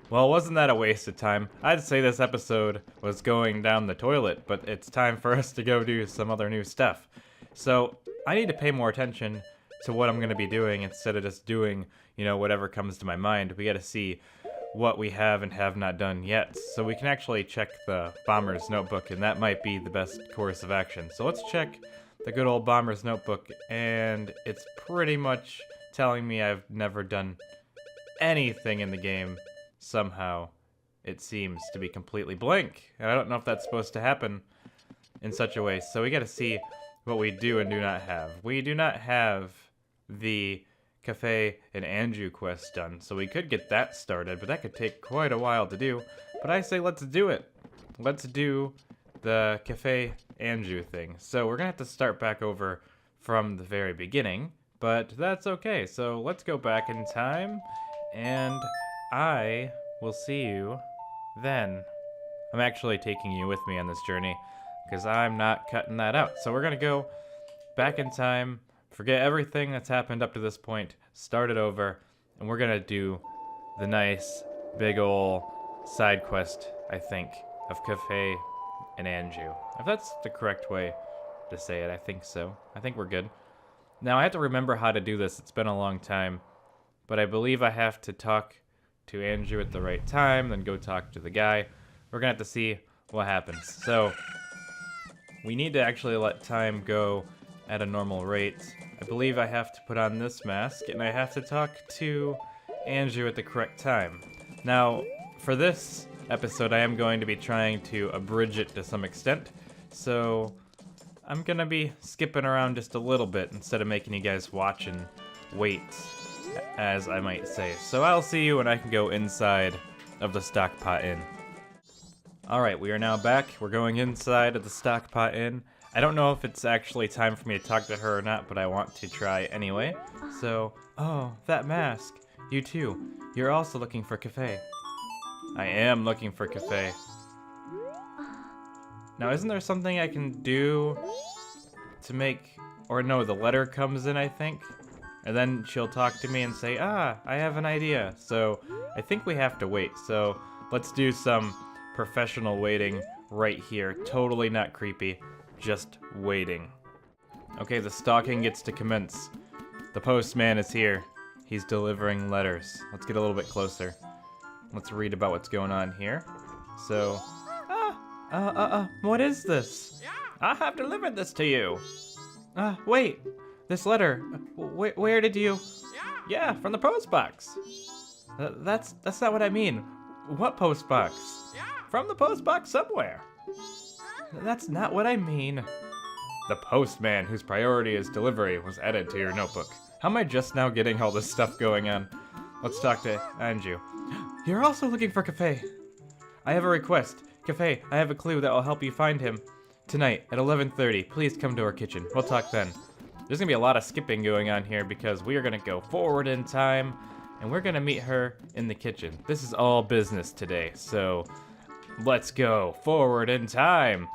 Well, wasn't that a waste of time? I'd say this episode was going down the toilet, but it's time for us to go do some other new stuff. So, I need to pay more attention to what I'm going to be doing instead of just doing, whatever comes to my mind. We got to see what we have and have not done yet, so we can actually check the Bomber's Notebook, and that might be the best course of action. So let's check the good old Bomber's Notebook, and it's pretty much telling me I've never done anything in the game. Somehow, it seems to be completely blank, and I don't know if that's supposed to happen in such a way. So we gotta see what we do and do not have. We do not have the Kafei and Anju quest done, so we could get that started, but that could take quite a while to do. But I say let's do it. Let's do the Kafei Anju thing. So we're gonna have to start back over from the very beginning, but that's okay. So let's go back in time, and I will see you then. I'm actually taking you with me on this journey, because I'm not cutting that out. So we're gonna go back in time, forget everything that's happened up to this point, start it over, and we're gonna do the nice, big ol' side quest, I think, of Kafei and Anju. If that's the correct way to say it, I think so. I think we're good. Now, I have to remember how to do this. It's been a long time, but I believe I have to talk to Anju at the right time, then go talk to the guy. We're gonna have to see what happens. So, we need to actually let time go at a normal rate. I believe I have to put on this mask, and I have to talk to Anju at the correct time. Now, for this episode, I am going to be trying to abridge it to some extent, so I'm gonna be skipping around just a little bit instead of making you guys watch and wait, as I might say. So I'll see you when I can go inside of the Stockpot Inn. Alright, we are now back. We're going inside of the Stockpot Inn. I don't know if it's actually time for me to talk to her or not, but I want to try anyway. So, oh, that mask. You too. You're also looking for Kafei. I am looking for Kafei. Now, isn't there something I can do to make... Or no, the letter comes in, I think. And then she'll talk to me and say, I have an idea. So, I think we have to wait. So, let's do some professional waiting right here. Totally not creepy. Just waiting. Okay, the stalking gets to commence. The postman is here. He's delivering letters. Let's get a little bit closer. Let's read about what's going on here. So, what is this? I have delivered this to you. Wait, this letter, where did you? Yeah, from the post box. That's not what I mean. What post box? From the post box somewhere. That's not what I mean. The postman, whose priority is delivery, was added to your notebook. How am I just now getting all this stuff going on? Let's talk to Anju. You're also looking for Kafei. I have a request. Kafei, I have a clue that will help you find him. Tonight, at 11:30, please come to our kitchen. We'll talk then. There's gonna be a lot of skipping going on here because we are gonna go forward in time, and we're gonna meet her in the kitchen. This is all business today, so let's go forward in time.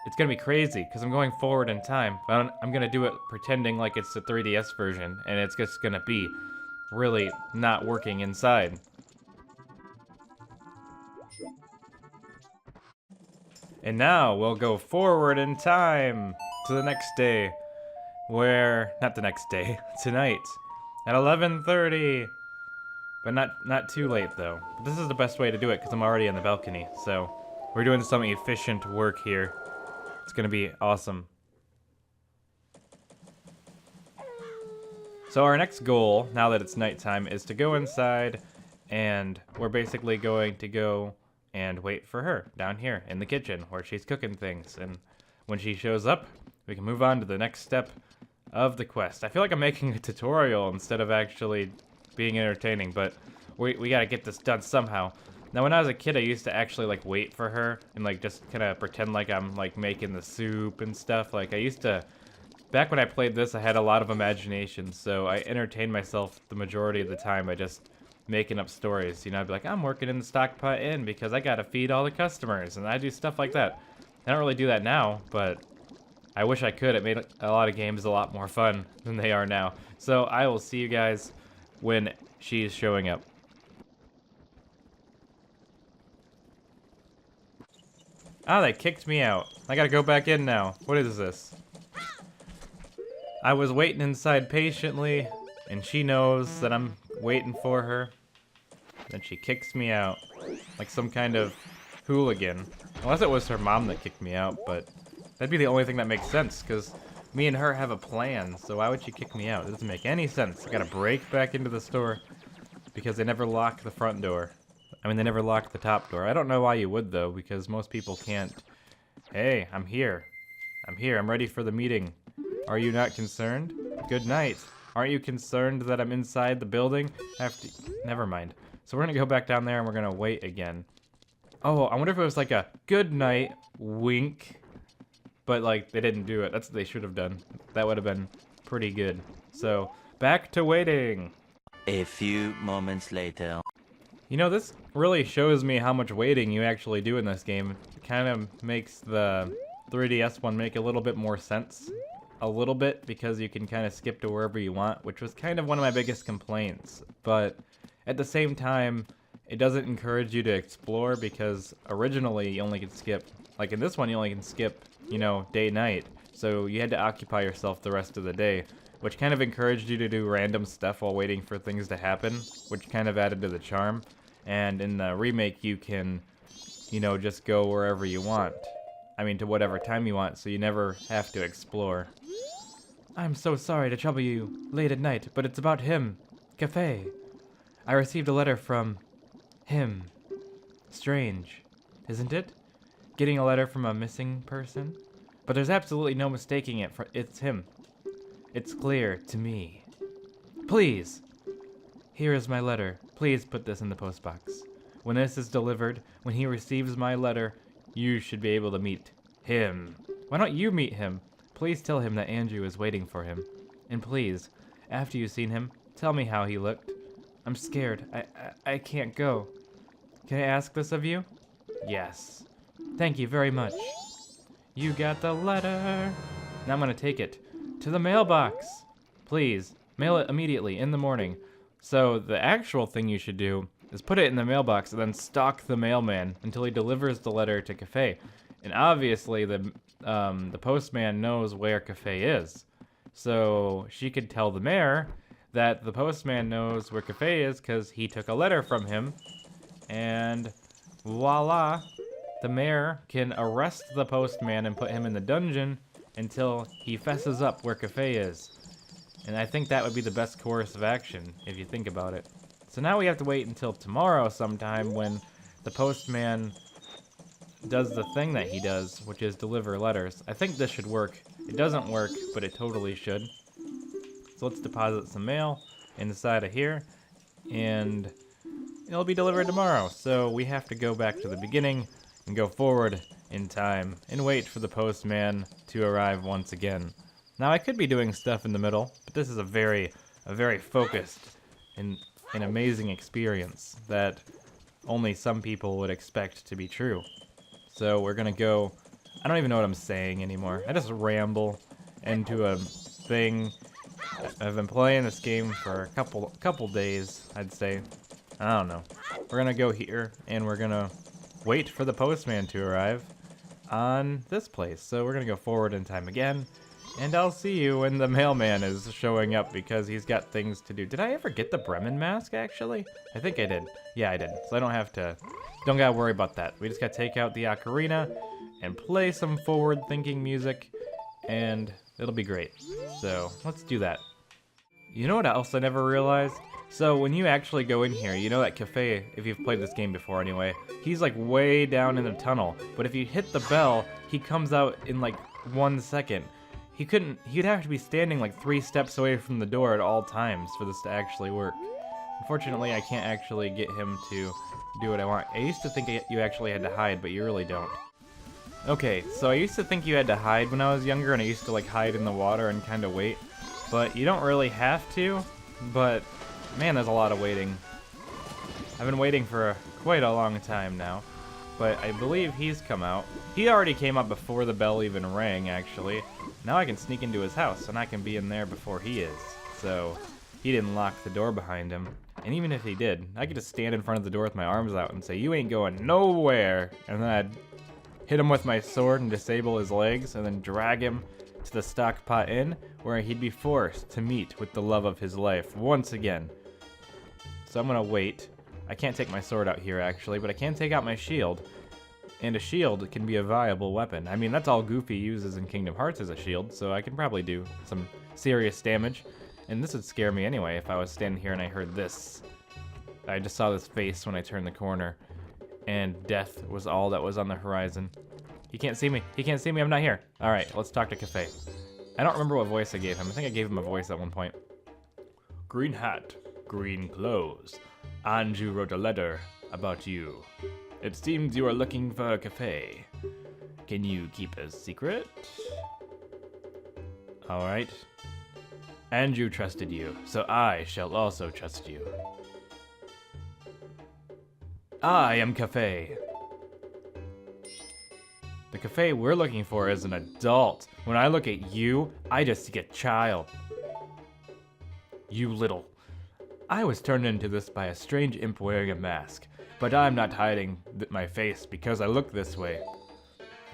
It's gonna be crazy because I'm going forward in time, but I'm gonna do it pretending like it's the 3DS version, and it's just gonna be really not working inside. And now we'll go forward in time to the next day, not the next day, tonight at 11:30. But not too late though. But this is the best way to do it because I'm already on the balcony, so we're doing some efficient work here. It's gonna be awesome. So our next goal, now that it's nighttime, is to go inside, and we're basically going to go and wait for her down here in the kitchen where she's cooking things. And when she shows up, we can move on to the next step of the quest. I feel like I'm making a tutorial instead of actually being entertaining, but we gotta get this done somehow. Now, when I was a kid, I used to actually, like, wait for her and, like, just kind of pretend like I'm, like, making the soup and stuff. Like, I used to... Back when I played this, I had a lot of imagination, so I entertained myself the majority of the time by just making up stories. You know, I'd be like, I'm working in the Stockpot Inn because I gotta feed all the customers, and I do stuff like that. I don't really do that now, but I wish I could. It made a lot of games a lot more fun than they are now. So I will see you guys when she's showing up. Ah, they kicked me out. I gotta go back in now. What is this? I was waiting inside patiently, and she knows that I'm waiting for her. Then she kicks me out. Like some kind of hooligan. Unless it was her mom that kicked me out, but that'd be the only thing that makes sense, because me and her have a plan, so why would she kick me out? It doesn't make any sense. I gotta break back into the store, because they never lock the front door. I mean, they never locked the top door. I don't know why you would, though, because most people can't. Hey, I'm here. I'm here. I'm ready for the meeting. Are you not concerned? Good night. Aren't you concerned that I'm inside the building? Never mind. So we're gonna go back down there and we're gonna wait again. Oh, I wonder if it was like a good night wink. But, like, they didn't do it. That's what they should have done. That would have been pretty good. So, back to waiting. A few moments later. You know, this really shows me how much waiting you actually do in this game. It kind of makes the 3DS one make a little bit more sense. A little bit, because you can kind of skip to wherever you want, which was kind of one of my biggest complaints. But at the same time, it doesn't encourage you to explore, because originally you only could skip, like in this one you only can skip, you know, day-night. So you had to occupy yourself the rest of the day, which kind of encouraged you to do random stuff while waiting for things to happen, which kind of added to the charm. And in the remake, you can, you know, just go wherever you want. I mean, to whatever time you want, so you never have to explore. I'm so sorry to trouble you late at night, but it's about him, Kafei. I received a letter from him. Strange, isn't it? Getting a letter from a missing person? But there's absolutely no mistaking it, for it's him. It's clear to me. Please! Here is my letter. Please put this in the postbox. When this is delivered, when he receives my letter, you should be able to meet him. Why don't you meet him? Please tell him that Anju is waiting for him. And please, after you've seen him, tell me how he looked. I'm scared. I can't go. Can I ask this of you? Yes. Thank you very much. You got the letter. Now I'm gonna take it to the mailbox. Please, mail it immediately in the morning. So the actual thing you should do is put it in the mailbox and then stalk the mailman until he delivers the letter to Kafei. And obviously the postman knows where Kafei is. So she could tell the mayor that the postman knows where Kafei is because he took a letter from him. And voila, the mayor can arrest the postman and put him in the dungeon until he fesses up where Kafei is. And I think that would be the best course of action, if you think about it. So now we have to wait until tomorrow sometime when the postman does the thing that he does, which is deliver letters. I think this should work. It doesn't work, but it totally should. So let's deposit some mail inside of here, and it'll be delivered tomorrow. So we have to go back to the beginning and go forward in time and wait for the postman to arrive once again. Now I could be doing stuff in the middle, but this is a very focused and an amazing experience that only some people would expect to be true. So we're gonna go, I don't even know what I'm saying anymore. I just ramble into a thing. I've been playing this game for a couple days, I'd say. I don't know. We're gonna go here and we're gonna wait for the postman to arrive on this place. So we're gonna go forward in time again. And I'll see you when the mailman is showing up because he's got things to do. Did I ever get the Bremen mask, actually? I think I did. Yeah, I did. So I don't gotta worry about that. We just gotta take out the ocarina and play some forward-thinking music, and it'll be great. So let's do that. You know what else I never realized? So when you actually go in here, you know that Kafei, if you've played this game before anyway, he's like way down in the tunnel. But if you hit the bell, he comes out in like 1 second. He'd have to be standing like 3 steps away from the door at all times for this to actually work. Unfortunately, I can't actually get him to do what I want. I used to think you actually had to hide, but you really don't. Okay, so I used to think you had to hide when I was younger, and I used to like hide in the water and kind of wait. But you don't really have to, but man, there's a lot of waiting. I've been waiting for quite a long time now. But I believe he's come out. He already came up before the bell even rang, actually. Now I can sneak into his house, and I can be in there before he is. So, he didn't lock the door behind him. And even if he did, I could just stand in front of the door with my arms out and say, "You ain't going nowhere!" And then I'd hit him with my sword and disable his legs, and then drag him to the Stockpot Inn, where he'd be forced to meet with the love of his life once again. So I'm gonna wait. I can't take my sword out here, actually, but I can take out my shield. And a shield can be a viable weapon. I mean, that's all Goofy uses in Kingdom Hearts as a shield, so I can probably do some serious damage. And this would scare me anyway if I was standing here and I heard this. I just saw this face when I turned the corner, and death was all that was on the horizon. He can't see me. He can't see me. I'm not here. All right, let's talk to Kafei. I don't remember what voice I gave him. I think I gave him a voice at one point. Green hat, green clothes. Anju wrote a letter about you. It seems you are looking for Kafei. Can you keep a secret? All right. Anju trusted you, so I shall also trust you. I am Kafei. The Kafei we're looking for is an adult. When I look at you, I just see a child. You little. I was turned into this by a strange imp wearing a mask, but I'm not hiding my face because I look this way.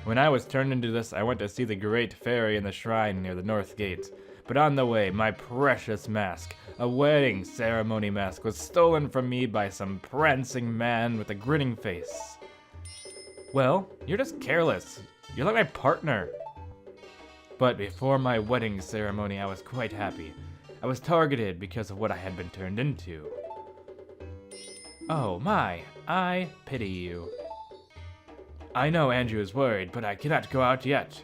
When I was turned into this, I went to see the great fairy in the shrine near the north gate. But on the way, my precious mask, a wedding ceremony mask, was stolen from me by some prancing man with a grinning face. Well, you're just careless. You're like my partner. But before my wedding ceremony, I was quite happy. I was targeted because of what I had been turned into. Oh my, I pity you. I know Anju is worried, but I cannot go out yet.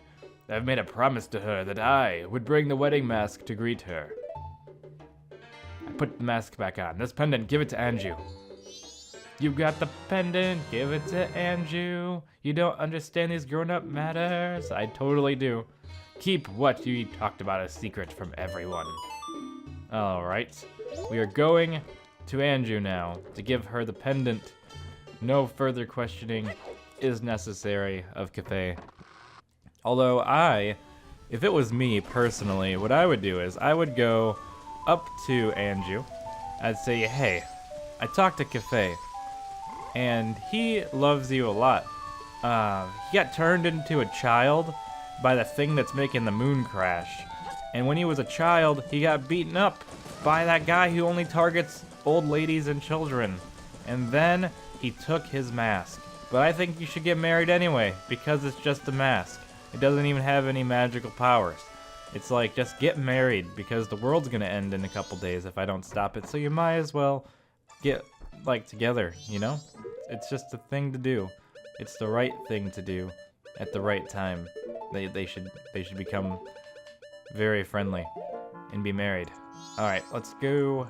I've made a promise to her that I would bring the wedding mask to greet her. I put the mask back on. This pendant, give it to Anju. You got the pendant, give it to Anju. You don't understand these grown-up matters? I totally do. Keep what you talked about a secret from everyone. Alright, we are going to Anju now to give her the pendant. No further questioning is necessary of Kafei. Although if it was me personally, what I would do is I would go up to Anju. I'd say, hey, I talked to Kafei, and he loves you a lot. He got turned into a child by the thing that's making the moon crash. And when he was a child, he got beaten up by that guy who only targets old ladies and children. And then he took his mask. But I think you should get married anyway, because it's just a mask. It doesn't even have any magical powers. It's like, just get married, because the world's gonna end in a couple days if I don't stop it, so you might as well get, like, together, you know? It's just a thing to do. It's the right thing to do at the right time. They should become very friendly and be married. Alright, let's go.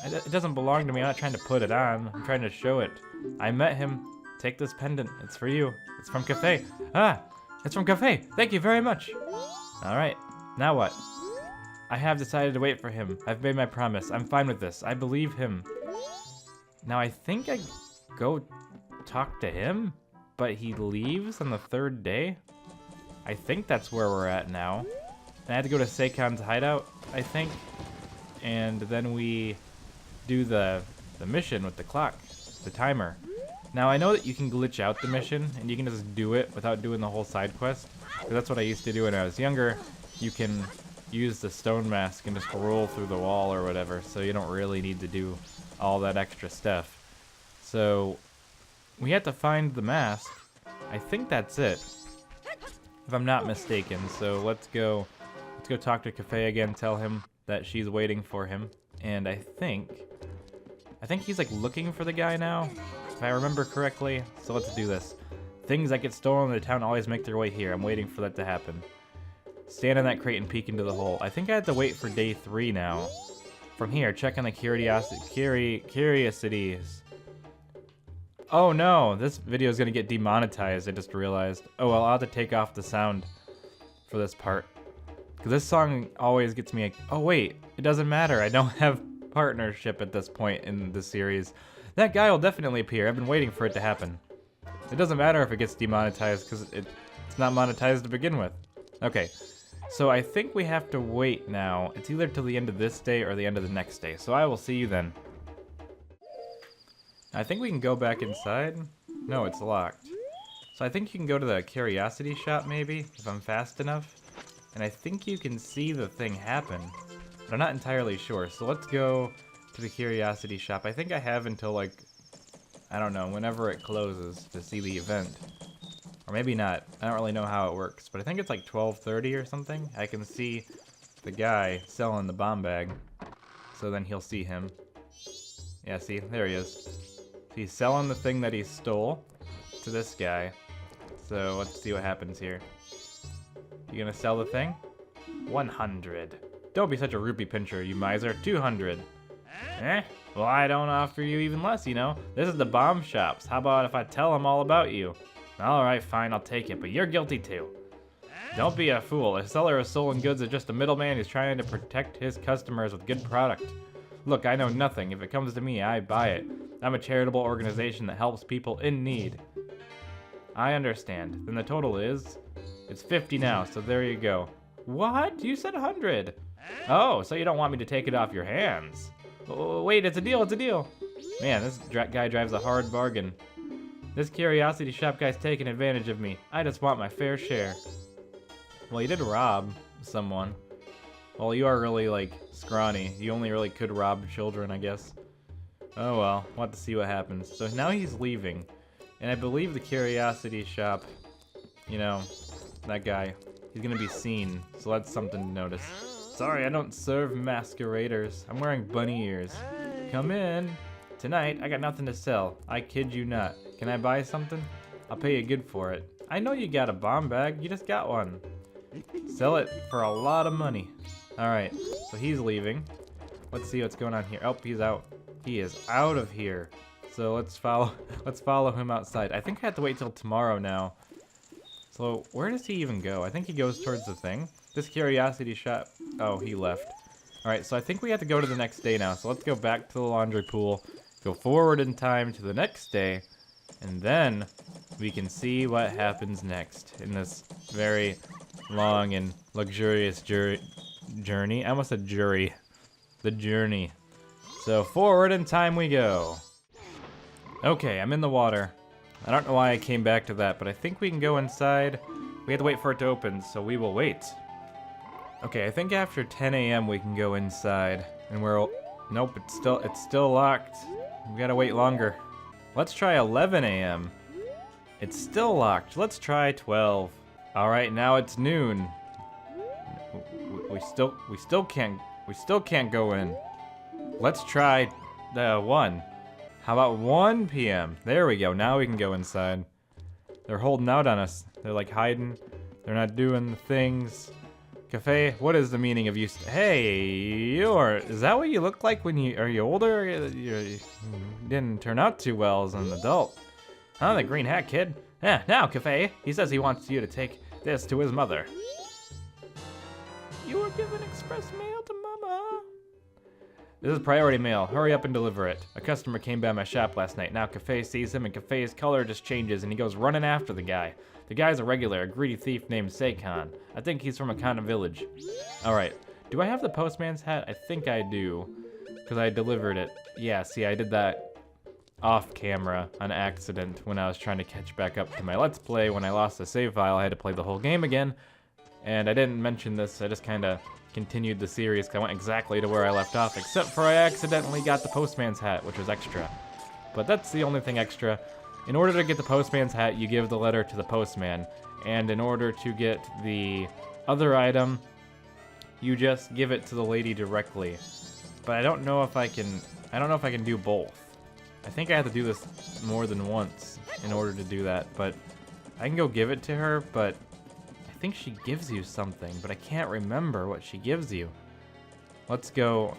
It doesn't belong to me. I'm not trying to put it on. I'm trying to show it. I met him. Take this pendant. It's for you. It's from Kafei. Ah! It's from Kafei. Thank you very much. Alright, now what? I have decided to wait for him. I've made my promise. I'm fine with this. I believe him. Now I think I go talk to him, but he leaves on the third day? I think that's where we're at now. And I had to go to Seikan's hideout, I think. And then we do the mission with the clock, the timer. Now I know that you can glitch out the mission and you can just do it without doing the whole side quest. Because that's what I used to do when I was younger. You can use the stone mask and just roll through the wall or whatever, so you don't really need to do all that extra stuff. So we have to find the mask. I think that's it, if I'm not mistaken. So let's go talk to Kafei again, tell him that she's waiting for him. And I think he's like looking for the guy now, if I remember correctly. So let's do this. Things that get stolen in the town always make their way here. I'm waiting for that to happen. Stand on that crate and peek into the hole. I think I have to wait for day 3 now. From here, check on the curiosities. Oh no, this video is gonna get demonetized, I just realized. Oh well, I'll have to take off the sound for this part. Because this song always gets me like, oh wait, it doesn't matter. I don't have partnership at this point in the series. That guy will definitely appear. I've been waiting for it to happen. It doesn't matter if it gets demonetized because it's not monetized to begin with. Okay, so I think we have to wait now. It's either till the end of this day or the end of the next day. So I will see you then. I think we can go back inside. No, it's locked. So I think you can go to the curiosity shop maybe, if I'm fast enough. And I think you can see the thing happen. But I'm not entirely sure. So let's go to the curiosity shop. I think I have until like, I don't know, whenever it closes to see the event. Or maybe not. I don't really know how it works. But I think it's like 12:30 or something. I can see the guy selling the bomb bag. So then he'll see him. Yeah, see? There he is. He's selling the thing that he stole to this guy. So let's see what happens here. You gonna sell the thing? 100. Don't be such a rupee pincher, you miser. 200. Eh? Well, I don't offer you even less, you know. This is the bomb shops. How about if I tell them all about you? Alright, fine, I'll take it, but you're guilty too. Don't be a fool. A seller of stolen goods is just a middleman who's trying to protect his customers with good product. Look, I know nothing. If it comes to me, I buy it. I'm a charitable organization that helps people in need. I understand. Then the total is... It's 50 now, so there you go. What? You said 100. Oh, so you don't want me to take it off your hands. Oh, wait, it's a deal, it's a deal. Man, this guy drives a hard bargain. This curiosity shop guy's taking advantage of me. I just want my fair share. Well, you did rob someone. Well, you are really, like, scrawny. You only really could rob children, I guess. Oh well, we'll have to see what happens. So now he's leaving. And I believe the curiosity shop, you know, that guy, he's gonna be seen. So that's something to notice. Sorry, I don't serve masqueraders. I'm wearing bunny ears. Come in. Tonight, I got nothing to sell. I kid you not. Can I buy something? I'll pay you good for it. I know you got a bomb bag. You just got one. Sell it for a lot of money. Alright, so he's leaving. Let's see what's going on here. Oh, he's out. He is out of here. So let's follow him outside. I think I have to wait till tomorrow now. So where does he even go? I think he goes towards the thing. This curiosity shop. Oh, he left. Alright, so I think we have to go to the next day now. So let's go back to the laundry pool. Go forward in time to the next day. And then we can see what happens next in this very long and luxurious journey. I almost said jury. The journey. So forward in time we go. Okay, I'm in the water. I don't know why I came back to that, but I think we can go inside. We have to wait for it to open, so we will wait. Okay, I think after 10 a.m. we can go inside. And we're... Nope, it's still locked. We gotta wait longer. Let's try 11 a.m. It's still locked. Let's try 12. Alright, now it's noon. We still can't go in. Let's try 1. How about 1 p.m.? There we go. Now we can go inside. They're holding out on us. They're like hiding. They're not doing the things. Kafei, what is the meaning of you? Hey, is that what you look like when are you older? You didn't turn out too well as an adult. Huh, the green hat kid? Yeah, now, Kafei. He says he wants you to take this to his mother. You were given express mail to Mama. This is priority mail. Hurry up and deliver it. A customer came by my shop last night. Now Kafei sees him and Kafei's color just changes and he goes running after the guy. The guy's a regular, a greedy thief named Seikon. I think he's from a kind of village. Alright, do I have the postman's hat? I think I do, because I delivered it. Yeah, see, I did that off camera on accident when I was trying to catch back up to my Let's Play. When I lost the save file, I had to play the whole game again. And I didn't mention this, I just kind of continued the series because I went exactly to where I left off, except for I accidentally got the postman's hat, which was extra. But that's the only thing extra. In order to get the postman's hat, you give the letter to the postman. And in order to get the other item, you just give it to the lady directly. But I don't know if I can do both. I think I have to do this more than once in order to do that, but I can go give it to her, but I think she gives you something, but I can't remember what she gives you. Let's go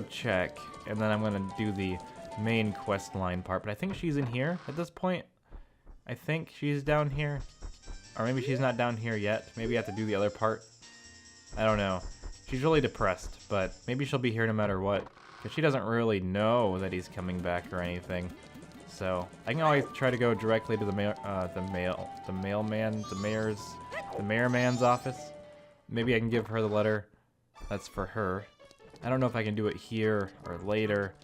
check, and then I'm gonna do the main quest line part, but I think she's in here at this point. I think she's down here, or maybe she's not down here yet. Maybe I have to do the other part. I don't know. She's really depressed, but maybe she'll be here no matter what, because she doesn't really know that he's coming back or anything. So I can always try to go directly to the mayorman's office. Maybe I can give her the letter. That's for her. I don't know if I can do it here or later,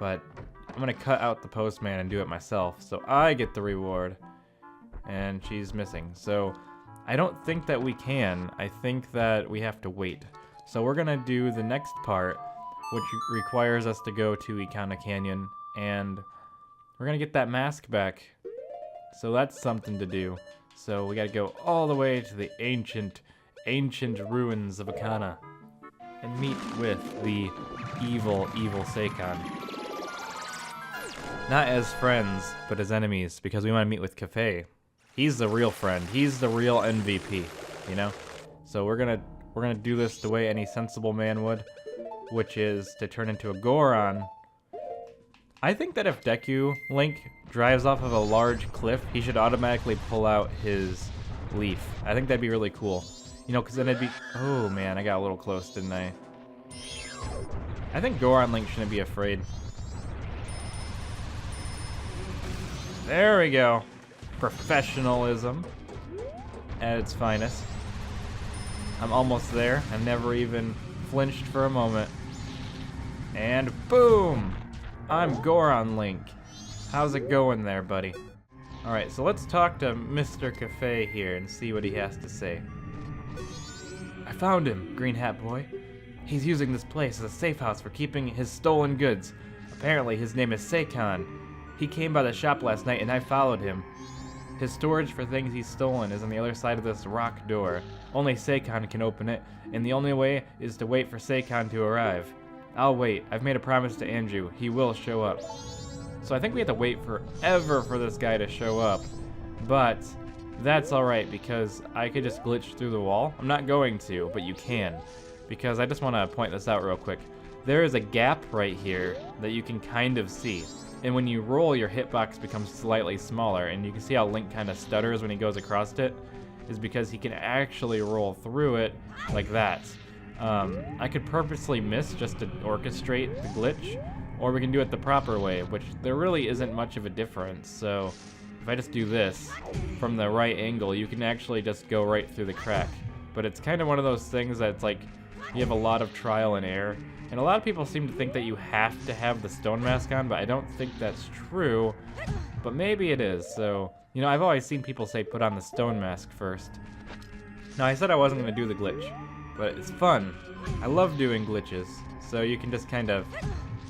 but I'm gonna cut out the postman and do it myself, so I get the reward. and she's missing. So I don't think that we can. I think that we have to wait. So we're gonna do the next part, which requires us to go to Ikana Canyon, and we're gonna get that mask back. So that's something to do. So we gotta go all the way to the ancient ruins of Ikana and meet with the evil Seikon. Not as friends, but as enemies, because we want to meet with Kafei. He's the real friend. He's the real MVP, you know? So we're gonna do this the way any sensible man would, which is to turn into a Goron. I think that if Deku Link drives off of a large cliff, he should automatically pull out his leaf. I think that'd be really cool. You know, because then it'd be... Oh, man, I got a little close, didn't I? I think Goron Link shouldn't be afraid. There we go. Professionalism at its finest. I'm almost there. I never even flinched for a moment. And boom! I'm Goron Link. How's it going there, buddy? Alright, so let's talk to Mr. Kafei here and see what he has to say. I found him, Green Hat Boy. He's using this place as a safe house for keeping his stolen goods. Apparently his name is Seikon. He came by the shop last night and I followed him. His storage for things he's stolen is on the other side of this rock door. Only Seikon can open it, and the only way is to wait for Seikon to arrive. I'll wait. I've made a promise to Anju. He will show up. So I think we have to wait forever for this guy to show up. But that's alright, because I could just glitch through the wall. I'm not going to, but you can. Because I just want to point this out real quick. There is a gap right here that you can kind of see. And when you roll, your hitbox becomes slightly smaller. And you can see how Link kind of stutters when he goes across it. Is because he can actually roll through it like that. I could purposely miss just to orchestrate the glitch. Or we can do it the proper way, which there really isn't much of a difference. So if I just do this from the right angle, you can actually just go right through the crack. But it's kind of one of those things that's like, you have a lot of trial and error. And a lot of people seem to think that you have to have the stone mask on, but I don't think that's true. But maybe it is, so... You know, I've always seen people say put on the stone mask first. Now, I said I wasn't going to do the glitch, but it's fun. I love doing glitches, so you can just kind of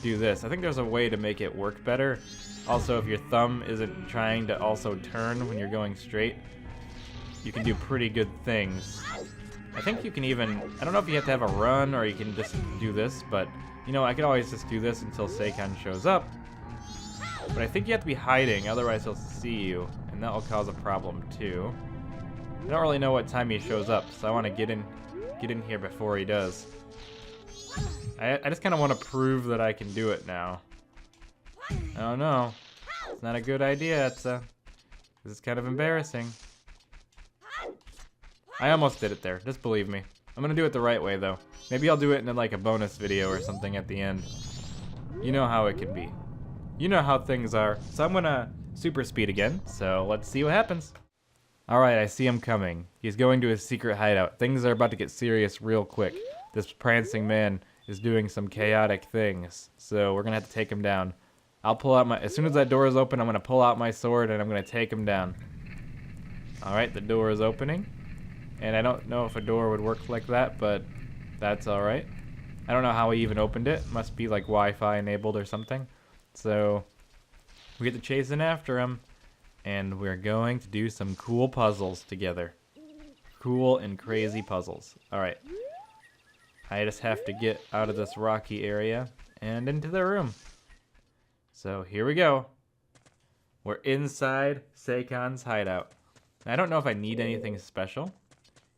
do this. I think there's a way to make it work better. Also, if your thumb isn't trying to also turn when you're going straight, you can do pretty good things. I think you can even, I don't know if you have to have a run or you can just do this, but, you know, I could always just do this until Seikon shows up. But I think you have to be hiding, otherwise he'll see you, and that will cause a problem too. I don't really know what time he shows up, so I want to get in here before he does. I just kind of want to prove that I can do it now. Oh no, it's not a good idea, Etsa. This is kind of embarrassing. I almost did it there, just believe me. I'm gonna do it the right way though. Maybe I'll do it in like a bonus video or something at the end. You know how it can be. You know how things are. So I'm gonna super speed again, so let's see what happens. Alright, I see him coming. He's going to his secret hideout. Things are about to get serious real quick. This prancing man is doing some chaotic things, so we're gonna have to take him down. I'll pull out as soon as that door is open, I'm gonna pull out my sword and I'm gonna take him down. Alright, the door is opening. And I don't know if a door would work like that, but that's alright. I don't know how he even opened it. Must be like Wi-Fi enabled or something. So we get to chasing after him, and we're going to do some cool puzzles together. Cool and crazy puzzles. Alright. I just have to get out of this rocky area and into the room. So here we go. We're inside Seikon's hideout. I don't know if I need anything special.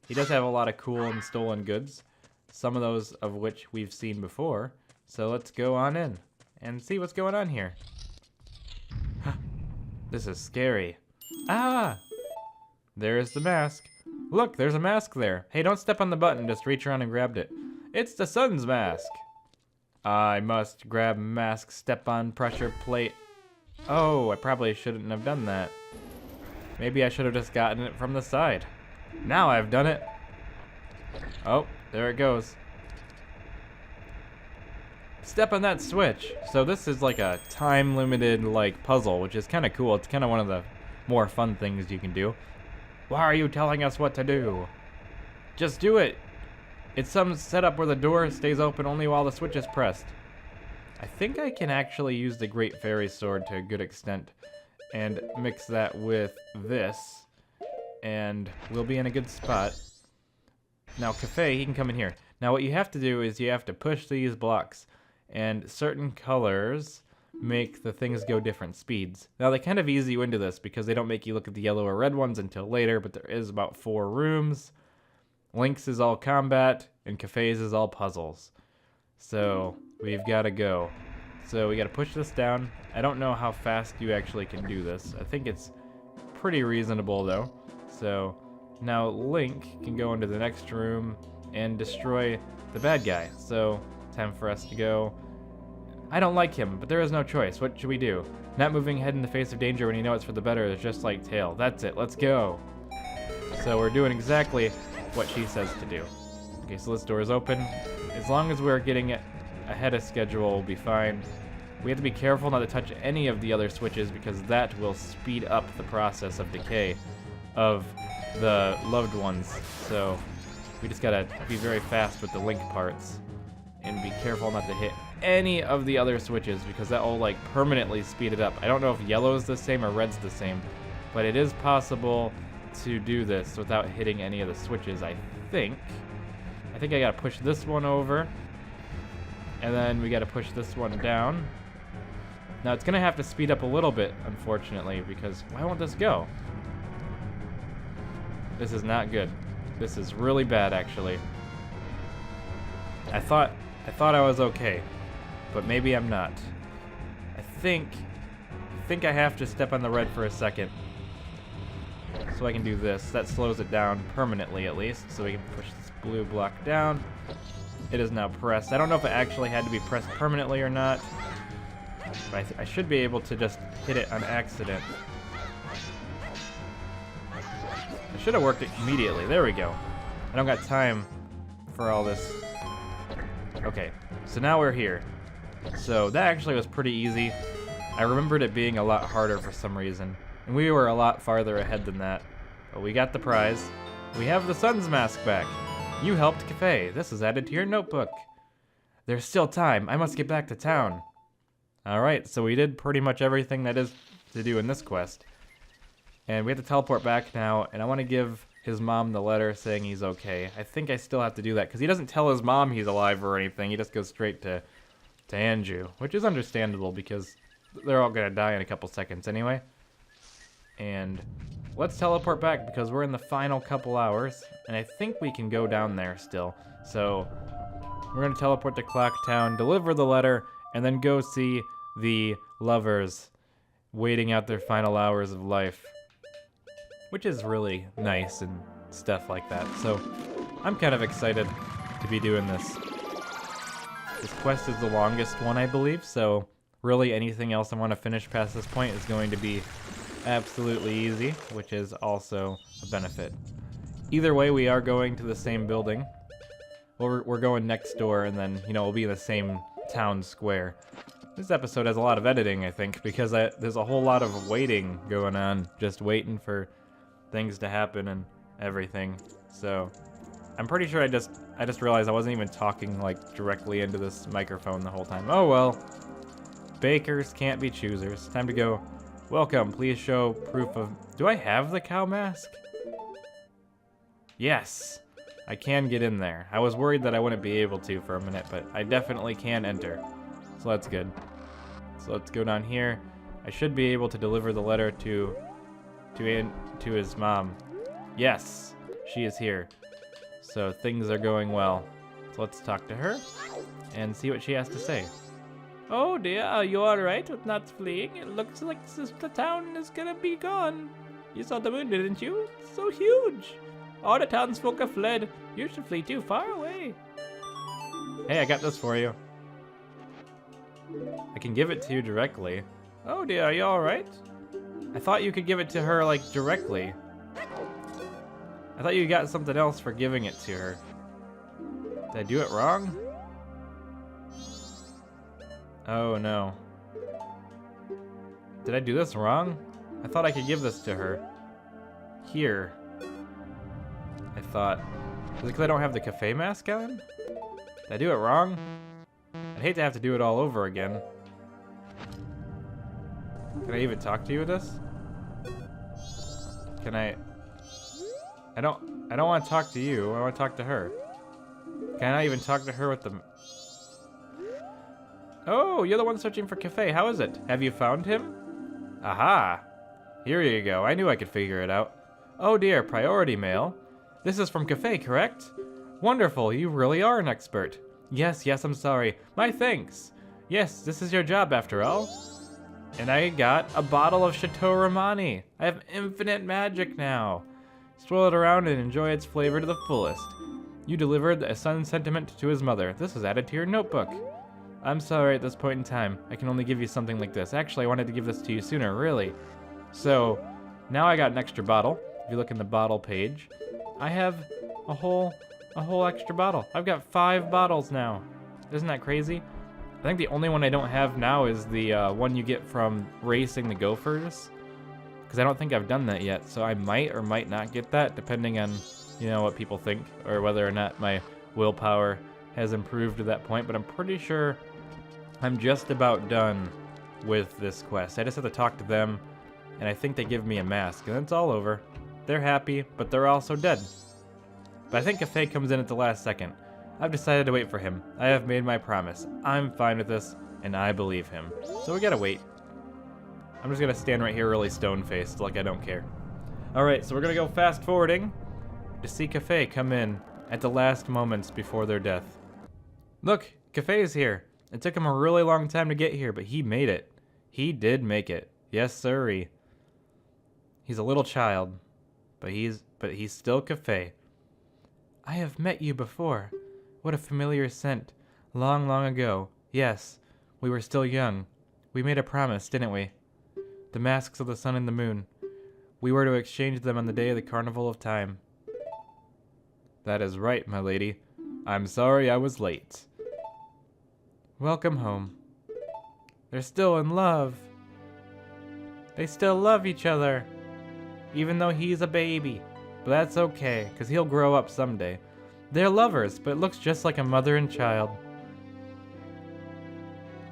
He does have a lot of cool and stolen goods, some of those of which we've seen before. So let's go on in and see what's going on here. This is scary. Ah! There's the mask. Look, there's a mask there. Hey, don't step on the button, just reach around and grab it. It's the sun's mask. I must grab mask, step on pressure plate. Oh, I probably shouldn't have done that. Maybe I should have just gotten it from the side. Now I've done it. Oh, there it goes. Step on that switch. So this is like a time-limited like puzzle, which is kind of cool. It's kind of one of the more fun things you can do. Why are you telling us what to do? Just do it. It's some setup where the door stays open only while the switch is pressed. I think I can actually use the Great Fairy Sword to a good extent and mix that with this, and we'll be in a good spot. Now, Kafei, he can come in here. Now, what you have to do is you have to push these blocks, and certain colors make the things go different speeds. Now, they kind of ease you into this because they don't make you look at the yellow or red ones until later, but there is about 4 rooms. Link's is all combat, and Kafei's is all puzzles. So, we've got to go. So, we got to push this down. I don't know how fast you actually can do this. I think it's pretty reasonable, though. So, now Link can go into the next room and destroy the bad guy. So, time for us to go. I don't like him, but there is no choice. What should we do? Not moving ahead in the face of danger when you know it's for the better is just like Tail. That's it. Let's go. So, we're doing exactly what she says to do. Okay, so this door is open. As long as we're getting it ahead of schedule, we'll be fine. We have to be careful not to touch any of the other switches because that will speed up the process of decay of the loved ones. So we just gotta be very fast with the Link parts and be careful not to hit any of the other switches because that will like permanently speed it up. I don't know if yellow's the same or red's the same, but it is possible to do this without hitting any of the switches, I think. I think I gotta push this one over, and then we gotta push this one down. Now it's gonna have to speed up a little bit, unfortunately, because why won't this go? This is not good. This is really bad, actually. I thought I was okay, but maybe I'm not. I think I have to step on the red for a second, so I can do this. That slows it down permanently, at least, so we can push this blue block down. It is now pressed. I don't know if it actually had to be pressed permanently or not, but I should be able to just hit it on accident. I should have worked it immediately. There we go. I don't got time for all this. Okay, so now we're here. So that actually was pretty easy. I remembered it being a lot harder for some reason, and we were a lot farther ahead than that. But we got the prize. We have the sun's mask back. You helped Kafei. This is added to your notebook. There's still time. I must get back to town. Alright, so we did pretty much everything that is to do in this quest. And we have to teleport back now, and I want to give his mom the letter saying he's okay. I think I still have to do that, because he doesn't tell his mom he's alive or anything. He just goes straight to Anju, which is understandable, because they're all going to die in a couple seconds anyway. And let's teleport back, because we're in the final couple hours, and I think we can go down there still. So we're going to teleport to Clock Town, deliver the letter, and then go see the lovers waiting out their final hours of life, which is really nice and stuff like that. So I'm kind of excited to be doing this. This quest is the longest one, I believe, so really anything else I want to finish past this point is going to be absolutely easy, which is also a benefit. Either way, we are going to the same building. Well, we're going next door, and then, you know, we'll be in the same town square. This episode has a lot of editing, I think, because there's a whole lot of waiting going on, just waiting for things to happen and everything. So I'm pretty sure I just realized I wasn't even talking like directly into this microphone the whole time. Oh well. Bakers can't be choosers. Time to go. Welcome, please show proof of... Do I have the cow mask? Yes, I can get in there. I was worried that I wouldn't be able to for a minute, but I definitely can enter. So that's good. So let's go down here. I should be able to deliver the letter to his mom. Yes, she is here. So things are going well. So let's talk to her and see what she has to say. Oh dear, are you alright with not fleeing? It looks like the town is gonna be gone. You saw the moon, didn't you? It's so huge. All the townsfolk have fled. You should flee too far away. Hey, I got this for you. I can give it to you directly. Oh dear, are you alright? I thought you could give it to her, like, directly. I thought you got something else for giving it to her. Did I do it wrong? Oh no. Did I do this wrong? I thought I could give this to her. Here. I thought. Is it because I don't have the Kafei mask on? Did I do it wrong? I'd hate to have to do it all over again. Can I even talk to you with this? Can I don't want to talk to you. I want to talk to her. Can I even talk to her with the... Oh, you're the one searching for Kafei. How is it? Have you found him? Aha. Here you go. I knew I could figure it out. Oh dear, priority mail. This is from Kafei, correct? Wonderful, you really are an expert. Yes, I'm sorry. My thanks. Yes, this is your job after all. And I got a bottle of Chateau Romani. I have infinite magic now. Swirl it around and enjoy its flavor to the fullest. You delivered a son's sentiment to his mother. This is added to your notebook. I'm sorry at this point in time. I can only give you something like this. Actually, I wanted to give this to you sooner, really. So, now I got an extra bottle. If you look in the bottle page, I have a whole extra bottle. I've got 5 bottles now. Isn't that crazy? I think the only one I don't have now is the one you get from racing the gophers. Because I don't think I've done that yet, so I might or might not get that, depending on, you know, what people think, or whether or not my willpower has improved to that point, but I'm pretty sure I'm just about done with this quest. I just have to talk to them, and I think they give me a mask, and it's all over. They're happy, but they're also dead. But I think Kafei comes in at the last second. I've decided to wait for him. I have made my promise. I'm fine with this, and I believe him. So we gotta wait. I'm just gonna stand right here really stone-faced, like I don't care. Alright, so we're gonna go fast-forwarding to see Kafei come in at the last moments before their death. Look, Kafei is here. It took him a really long time to get here, but he made it. He did make it. Yes, sirree. He's a little child, but he's still Kafei. I have met you before. What a familiar scent. Long, long ago. Yes, we were still young. We made a promise, didn't we? The masks of the sun and the moon. We were to exchange them on the day of the Carnival of Time. That is right, my lady. I'm sorry I was late. Welcome home. They're still in love. They still love each other. Even though he's a baby. But that's okay, because he'll grow up someday. They're lovers, but it looks just like a mother and child.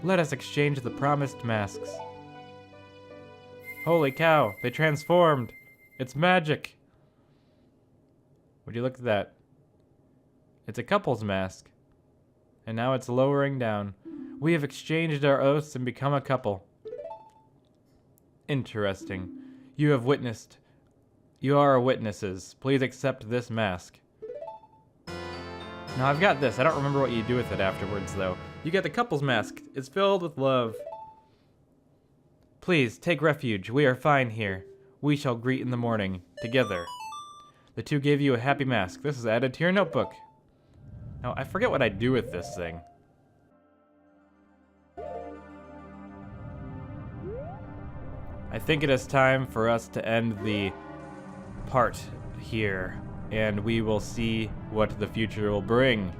Let us exchange the promised masks. Holy cow, they transformed. It's magic. Would you look at that? It's a couple's mask. And now it's lowering down. We have exchanged our oaths and become a couple. Interesting. You are witnesses. Please accept this mask. Now I've got this. I don't remember what you do with it afterwards, though. You get the couple's mask. It's filled with love. Please, take refuge. We are fine here. We shall greet in the morning, together. The two gave you a happy mask. This is added to your notebook. Now, I forget what I do with this thing. I think it is time for us to end the part here, and we will see what the future will bring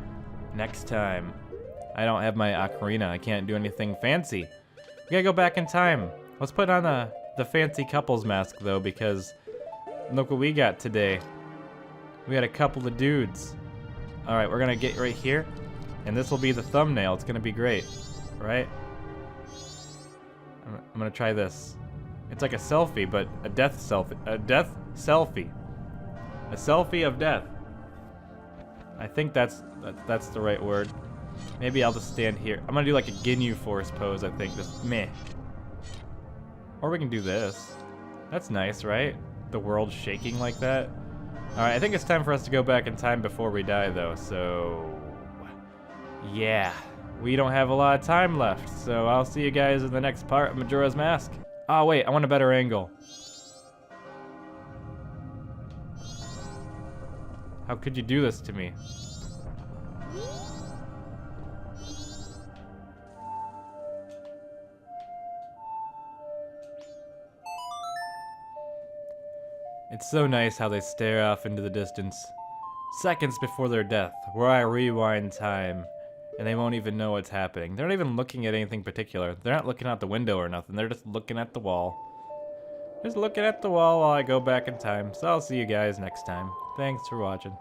next time. I don't have my ocarina. I can't do anything fancy. We gotta go back in time. Let's put on the fancy couple's mask, though, because look what we got today. We got a couple of dudes. Alright, we're gonna get right here, and this will be the thumbnail. It's gonna be great, right? I'm gonna try this. It's like a selfie, but a death selfie. A death selfie. A selfie of death. I think that's the right word. Maybe I'll just stand here. I'm gonna do like a Ginyu Force pose, I think. Just meh. Or we can do this. That's nice, right? The world shaking like that. Alright, I think it's time for us to go back in time before we die, though, so... yeah. We don't have a lot of time left, so I'll see you guys in the next part of Majora's Mask. Oh, wait, I want a better angle. How could you do this to me? It's so nice how they stare off into the distance. Seconds before their death, where I rewind time, and they won't even know what's happening. They're not even looking at anything particular. They're not looking out the window or nothing. They're just looking at the wall. just looking at the wall while I go back in time. So I'll see you guys next time. Thanks for watching.